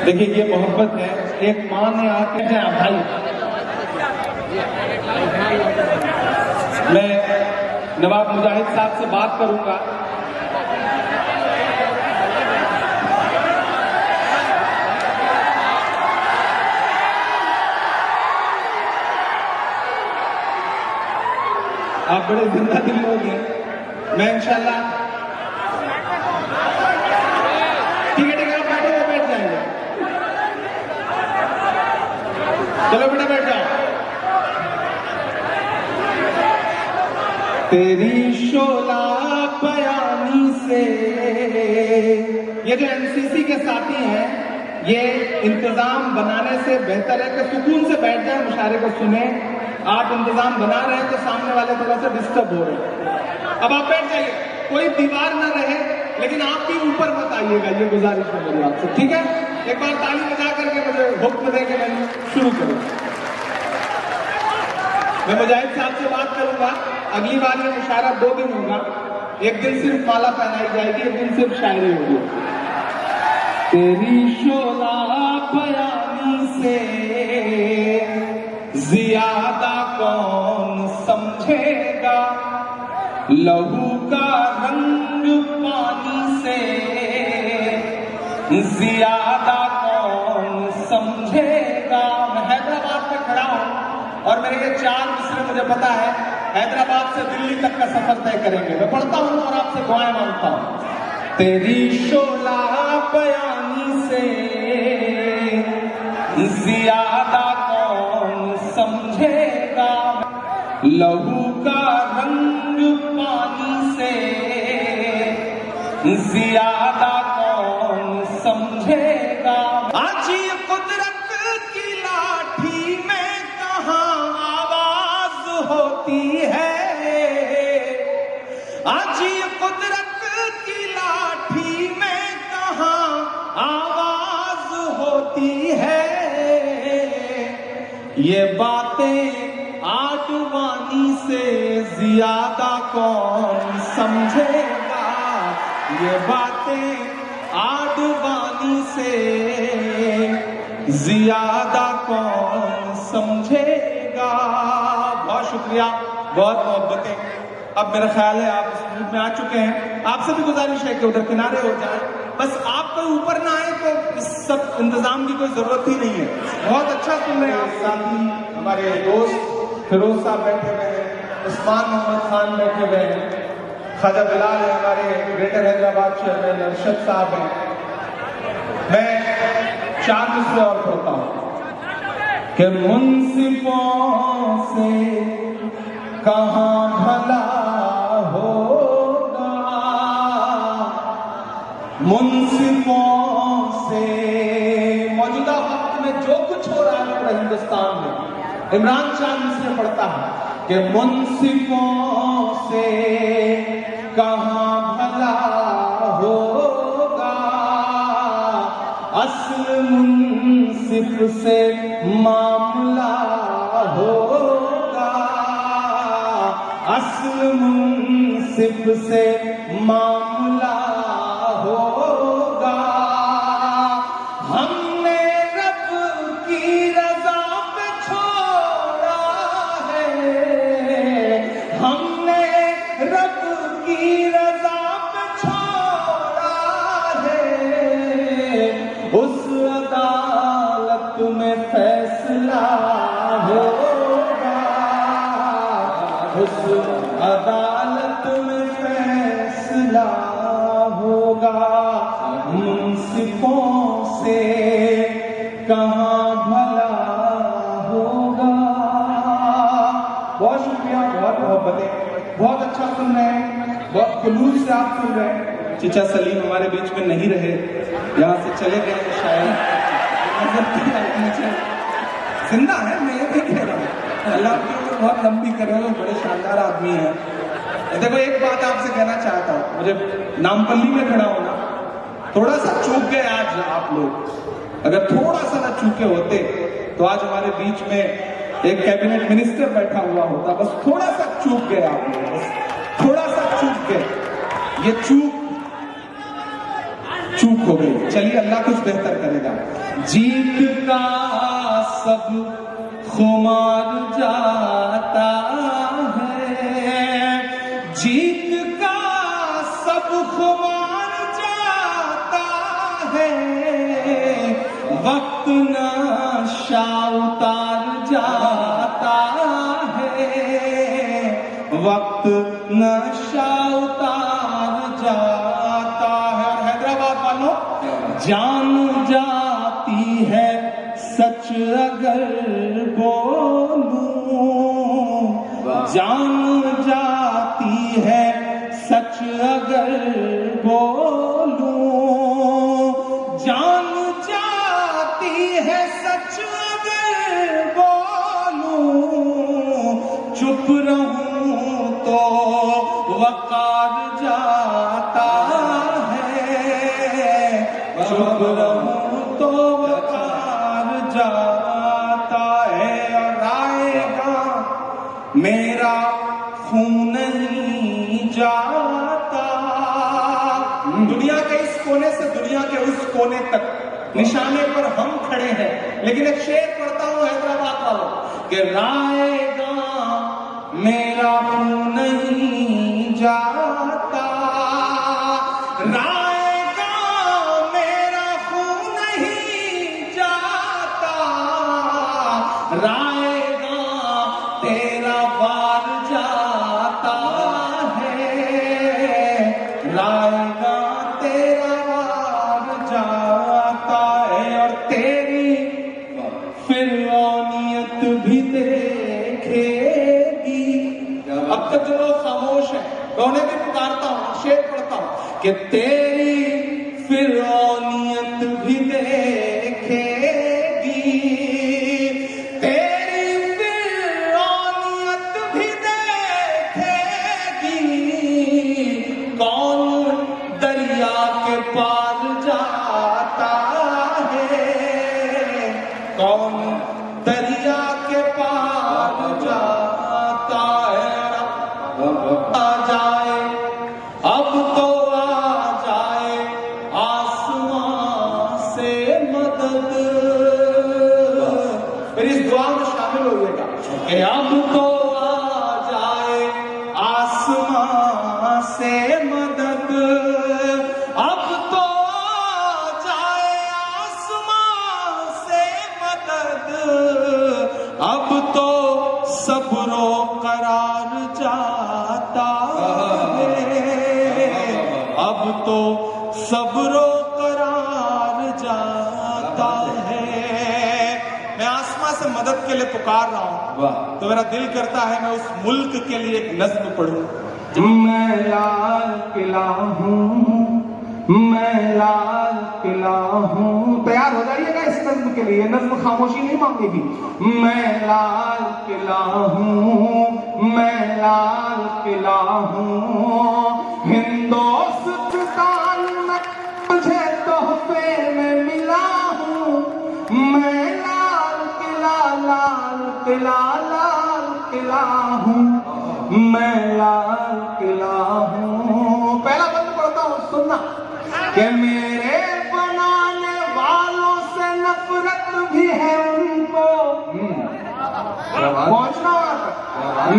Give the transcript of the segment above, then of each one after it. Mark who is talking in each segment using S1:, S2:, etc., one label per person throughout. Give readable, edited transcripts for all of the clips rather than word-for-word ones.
S1: देखिए ये मोहब्बत है, एक माँ ने आके हैं भाई, मैं नवाब मुजाहिद साहब से बात करूंगा। आप बड़े जिंदा दिल लोग हैं, मैं इंशाल्लाह ठीक है आप बैठो, वो बैठ जाएंगे। चलो बेटा बैठ जाओ। तेरी शोला बयानी से, ये जो एनसीसी के साथी हैं, ये इंतजाम बनाने से बेहतर है कि सुकून से बैठ जाए, मुशायरे को सुने। आप इंतजाम बना रहे हैं तो सामने वाले थोड़ा सा डिस्टर्ब हो रहे हैं। अब आप बैठ जाइए, कोई दीवार ना रहे, लेकिन आप भी ऊपर मत आइएगा, ये गुजारिश है मेरी आपसे, ठीक है? एक बार ताली बजा करके मुझे हुक्म दे के मैं शुरू करूँ। मैं मुजाहिद साहब से बात करूंगा। अगली बार ये मुशायरा 2 दिन होगा, एक दिन सिर्फ माला पहनाई जाएगी, एक दिन सिर्फ शायरी होगी। तेरी शोला बयानी से ज्यादा कौन समझेगा, लहू का रंग पानी से ज्यादा कौन समझेगा। मैं हैदराबाद में खड़ा हूं और मेरे ये 4 मिसरे मुझे पता है हैदराबाद से दिल्ली तक का सफर तय करेंगे। मैं पढ़ता हूं और आपसे दुआएं मांगता हूं। तेरी शोला बयानी से ज्यादा कौन समझेगा, लहू का रंग पानी से ज्यादा कौन समझेगा। आज ये कुदरत की लाठी में कहाँ आवाज होती है, आज ये कुदरत की लाठी में कहाँ आवाज होती है। ये बातें आडवाणी से ज्यादा कौन समझेगा, ये बातें आडवाणी से ज्यादा कौन समझेगा। बहुत शुक्रिया, बहुत मोहब्बतें। अब मेरा ख्याल है आप इस ग्रुप में आ चुके हैं, आपसे भी गुजारिश है कि उधर किनारे हो जाए, बस आप कोई ऊपर ना आए तो इस सब इंतजाम की कोई जरूरत ही नहीं है। बहुत अच्छा सुन रहे हैं आप। साथी हमारे दोस्त फिरोज साहब बैठे हुए हैं, उस्मान मोहम्मद खान बैठे हुए हैं, ख्वाजा बिलाल है, हमारे ग्रेटर हैदराबाद चेयरमैन अरशद साहब हैं। मैं 4 मिसरे और पढ़ता हूं कि मुंसिफों से कहाँ भला होगा, मुंसिफों से। मौजूदा वक्त में जो कुछ हो रहा है पूरा हिंदुस्तान में, इमरान चांद से पढ़ता है कि मुंसिफों से कहाँ भला होगा, असल मुंसिफ से मामला होगा, असल मुंसिफ से मामला होगा। हमने रब की रजा पे छोड़ा है, हमने रब की रजा पे छोड़ा है, उस अदालत में फैसला होगा, उस अदालत में फैसला होगा। मुंसिफों से कहाँ भला होगा। बहुत शुक्रिया, बहुत मोहब्बतें, बहुत अच्छा सुन रहे हैं, बहुत खुलूस से आप सुन रहे हैं। चिचा सलीम हमारे बीच में नहीं रहे, यहाँ से चले गए शायद, जिंदा है, मैं ये देख रहा हूँ। अल्लाह की उम्र बहुत लंबी करे, वो बड़े शानदार आदमी हैं। देखो एक बात आपसे कहना चाहता हूँ, मुझे नामपल्ली में खड़ा होना, थोड़ा सा चूक गए आज आप लोग। अगर थोड़ा सा ना चूके होते तो आज हमारे बीच में एक कैबिनेट मिनिस्टर बैठा हुआ होता। बस थोड़ा सा चूक गए आप लोग, बस थोड़ा सा चूक गए। ये चूक चूक हो गई। चलिए अल्लाह कुछ बेहतर करेगा। जीत का सब खुमार जाता है, जीत का सब खुमार जाता है, वक्त नशा उतार जाता है, वक्त नशा उतार जाता है। और हैदराबाद वालों, जान जाती है सच अगर बोलूं, जान जाती है सच अगर बोलूं, जान जाती है सच अगर बोलूं, चुप रहूं तो वकार जाता है, चुप रहूं तो वकार जाता है। और आएगा मेरा खून नहीं जाता। दुनिया के इस कोने से दुनिया के उस कोने तक निशाने पर हम खड़े हैं, लेकिन एक शेर पढ़ता हूं हैदराबाद वालों कि राएगा मेरा खून नहीं जाता, राएगा मेरा खून नहीं जाता, राएगा तेरा वार जाता है, राएगा तेरा वार जाता है। और तेरी फिरौनियत भी देखेगी। अब तक जो लोग खामोश हैं मैं उन्हें भी पुकारता हूं, शेर पढ़ता हूं कि तेरी फिरौनियत भी देखेगी, तेरी फिरौनियत भी देखेगी। कौन दरिया के पार जाता है, कौन दरिया के पार जाता है। आ जाए अब तो आ जाए आसमां से मदद। फिर इस दुआ में शामिल होइएगा कि अब तो आ जाए आसमां से मदद, अब तो आ जाए आसमां से मदद, अब तो सब्रो करार जाता है, अब तो सब्रो करार जाता है। मैं आसमां से मदद के लिए पुकार रहा हूं, तो मेरा दिल करता है मैं उस मुल्क के लिए एक नज्म पढ़ूं। मैं लाल किला हूं, मैं लाल किला हूं। तैयार हो जाइएगा इस नज्म के लिए, नज्म खामोशी नहीं मांगेगी। मैं लाल किला हूं, मैं लाल किला हूं, हिंदुस्तान में मुझे तोहफे में मिला हूं। मैं लाल किला, लाल किला, लाल किला हूं, मैं लाल किला हूं। पहला बंद पढ़ता हूं, सुनना कि मेरे बनाने वालों से नफरत भी है उनको। पहुंचना वहां तक।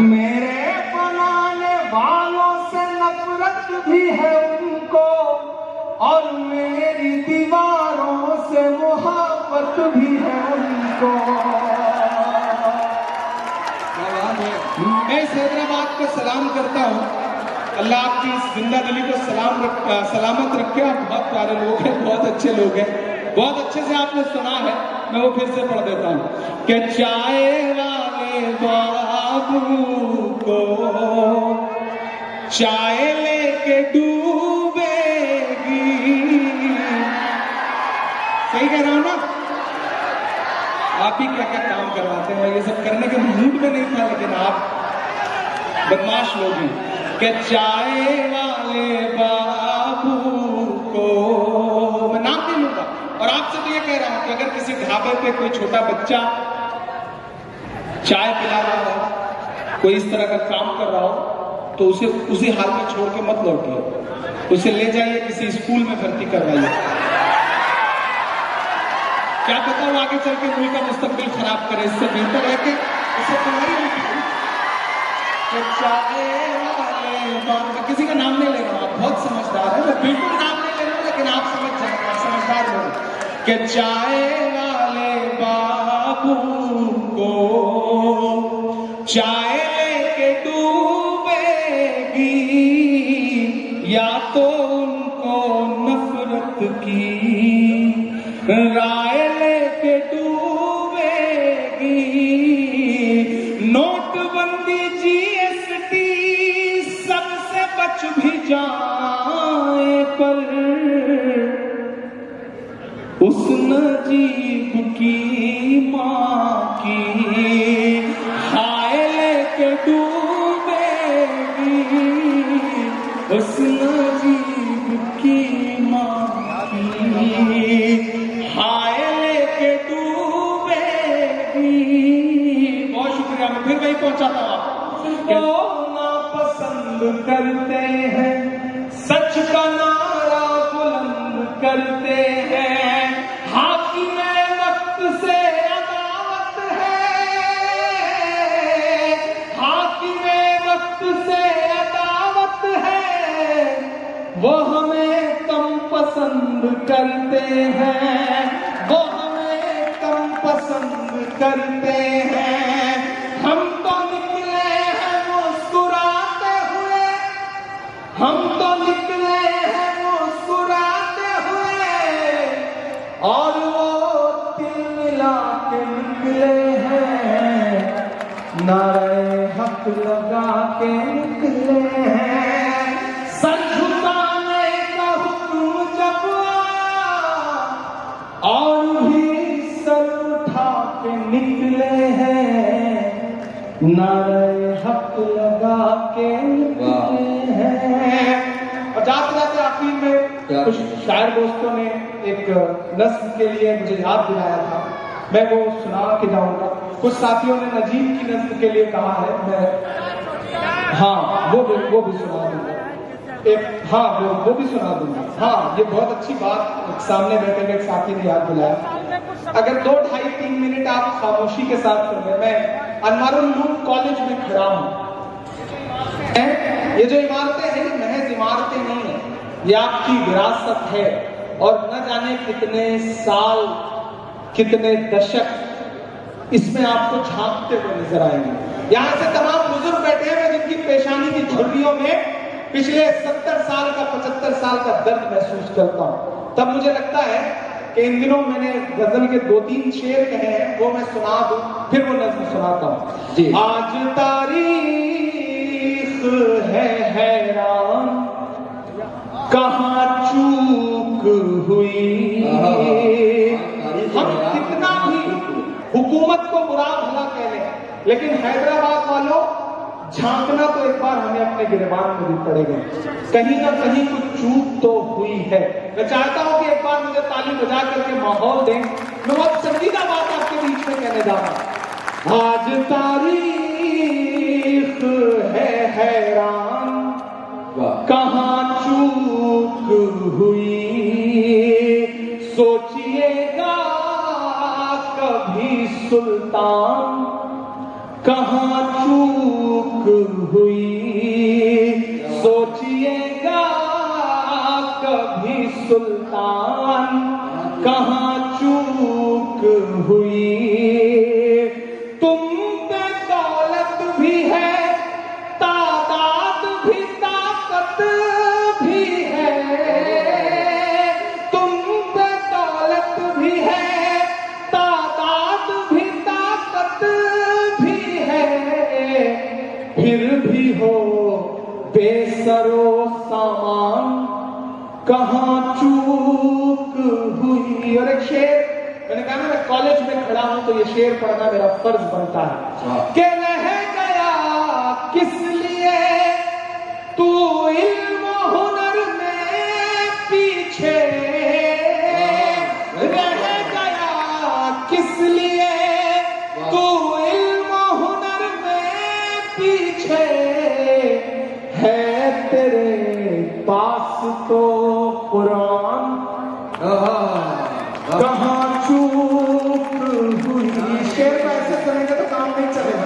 S1: मेरे बनाने वालों से नफरत भी है उनको, और मेरी दीवारों से मोहब्बत भी है उनको। मैं इस हैदराबाद को सलाम करता हूँ। अल्लाह आपकी इस जिंदा दिली को सलामत रखे। आप बहुत प्यारे लोग हैं, बहुत अच्छे लोग हैं, बहुत अच्छे से आपने सुना है। मैं वो फिर से पढ़ देता हूँ कि चाय वाले बाबू को चाय लेके डूबेगी। सही कह रहा हूँ ना? आप ही क्या क्या काम करवाते हैं, ये सब करने के मूड में नहीं था, लेकिन आप बदमाश लोग हैं। कि चाय वाले बाबू को मैं नाम नहीं लूंगा, और आपसे तो ये कह रहा हूं कि अगर किसी ढाबे पे कोई छोटा बच्चा चाय पिला रहा हो, कोई इस तरह का काम कर रहा हो, तो उसे उसी हाल में छोड़ के मत लौटिए। उसे ले जाइए किसी स्कूल में भर्ती करवाइए। क्या पता वो आगे चल के मुल्क का मुस्तकबिल खराब करे। इससे बेहतर है कि उसे किसी का नाम नहीं ले रहा हूं, आप बहुत समझदार है, मैं बिल्कुल नाम नहीं ले रहा हूं, लेकिन आप समझ जाएंगे, आप समझदार लोग। कि चाय वाले बाबू को चाय लेके डूबेगी, या तो उनको नफरत की राय लेके डूबेगी। नोटबंदी जीएसटी सबसे बच भी जाए, पर उस नजीब की माँ की हाय लेके डूबेगी। उस नजीब की माँ की हाय लेके डूबेगी। बहुत शुक्रिया, मैं फिर वही पहुंचाता हूं आपको। नापसंद करते हैं, सच का नारा बुलंद करते हैं, हाकिम वक्त से अदावत है, हाकिम वक्त से अदावत है, वो हमें कम पसंद करते हैं, वो हमें कम पसंद करते हैं। हम तो निकले हैं मुस्कुराते हुए, हम तो निकले हैं मुस्कुराते हुए, और वो तिल मिला के निकले हैं, नारे हक लगा के निकले हैं। सर झुकाने का हुक्म जब आया, और भी सर उठा के निकले हैं, नारे हक लगा के निकले हैं। और जाते जाते आखिर में कुछ शायर दोस्तों ने एक नस्ल के लिए मुझे याद दिलाया था, मैं वो सुना के जाऊंगा। कुछ साथियों ने नजीब की नस्ल के लिए कहा है, मैं हाँ वो भी सुना दूंगा। एक हाँ वो भी सुना दूंगा। हाँ, ये बहुत अच्छी बात सामने बैठे हुए एक साथी ने याद दिलाया। अगर 2, 2.5, 3 मिनट आप खामोशी के साथ सुन रहे, मैं अनवारुल उलूम कॉलेज में खड़ा हूँ। ये जो इमारतें हैं, ये महज इमारतें नहीं है, ये आपकी विरासत है, और न जाने कितने साल, कितने दशक इसमें आपको झांकते हुए नजर आएंगे। यहाँ से तमाम बुजुर्ग बैठे हैं, जिनकी पेशानी की झुर्रियों में पिछले 70 साल का 75 साल का दर्द महसूस करता हूँ। तब मुझे लगता है कि इन दिनों मैंने गजल के 2-3 शेर कहे हैं, वो मैं सुना दूं, फिर वो नज्म सुनाता हूँ। आज तारीख है हैरान, कहाँ चूक हुई। हम कितना भी हुकूमत को बुरा भला कह लें, लेकिन हैदराबाद वालों, झांकना तो एक बार हमें अपने गिरबान में भी पड़ेगा। कहीं ना कहीं कुछ चूक तो हुई है। मैं चाहता हूं कि एक बार मुझे ताली बजा करके माहौल दें। मैं बहुत संजीदा बात आपके बीच में कहने जा रहा हूं। आज तारीख है हैरान, कहां चूक हुई। सोचिएगा कभी सुल्तान, कहां चूक हुई। सोचिएगा कभी सुल्तान, कहां चूक हुई। तुम पे दौलत भी है, तादाद भी, ताकत भी है। तुम पे दौलत भी है, तादाद भी, ताकत भी है। फिर भी हो बेसरो सामान, कहां चूक हुई। और एक शेर, मैंने कहा ना मैं कॉलेज में खड़ा हूं, तो ये शेर पढ़ना मेरा फर्ज बनता है। कि रह गया किस लिए तू इल्म हुनर में पीछे, रह गया किस लिए तू इल्म हुनर में पीछे। है तेरे पास कहाँ चूक हुई। शेर को ऐसे सुनेंगे तो काम नहीं चलेगा।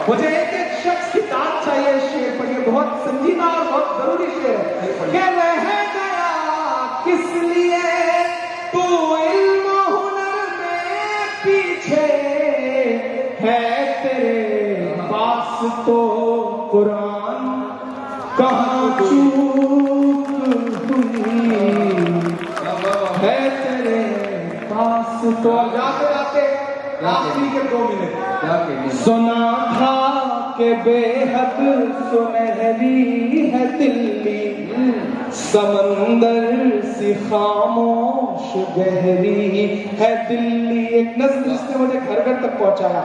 S1: मुझे एक एक शख्स की दाद चाहिए इस शेर पर। ये बहुत संजीदा और बहुत जरूरी शेर है। कि रह गया किस लिए तू इल्म हुनर में पीछे, है तेरे पास तो कुरान, कहाँ चूक हुई है तेरे पास तो। जाते जाते आखिरी के 2 मिनट। सुना था के बेहद सुनहरी है दिल्ली, समंदर सी खामोश गहरी है दिल्ली। एक नज़्म जिसने मुझे घर घर तक पहुंचाया,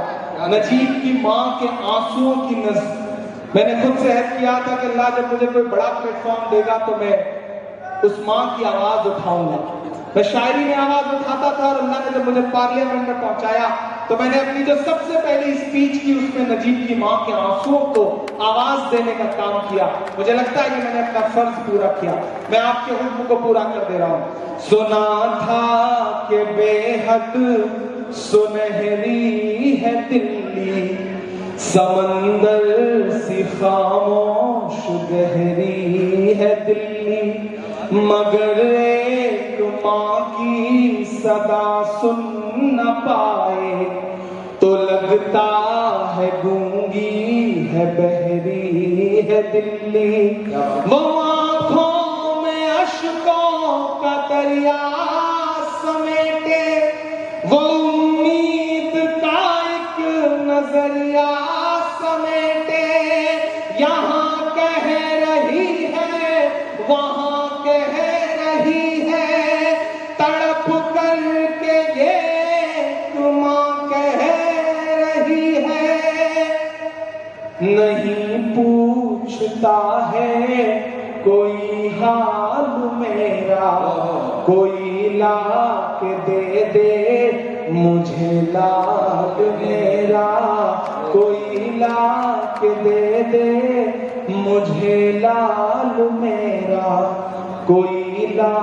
S1: नजीब की माँ के आंसुओं की नज़्म। मैंने खुद से अहद किया था कि अल्लाह जब मुझे कोई बड़ा प्लेटफॉर्म देगा तो मैं उस माँ की आवाज उठाऊंगा। मैं शायरी में आवाज उठाता था और अल्लाह ने जब मुझे पार्लियामेंट में पहुंचाया तो मैंने अपनी जो सबसे पहली स्पीच की उसमें नजीब की माँ के आंसुओं को आवाज देने का काम किया। मुझे लगता है कि मैंने अपना फर्ज पूरा किया। मैं आपके हुक्म को पूरा कर दे रहा हूँ। सुना था कि बेहद सुनहरी है दिल्ली, समंदर सी खामोश गहरी है दिल्ली, मगर एक माँ की सदा सुन न पाए तो लगता है गूंगी है बहरी है दिल्ली। वो आंखों में अश्कों का दरिया समेटे, वो उम्मीद का एक नजरिया समेटे, यहाँ कह रही है वहाँ कह रही है, तड़प करके ये माँ कह रही है। नहीं पूछता है कोई हाल मेरा, कोई ला के दे दे मुझे लाल मेरा, कोई ला के दे दे मुझे लाल मेरा, कोई ला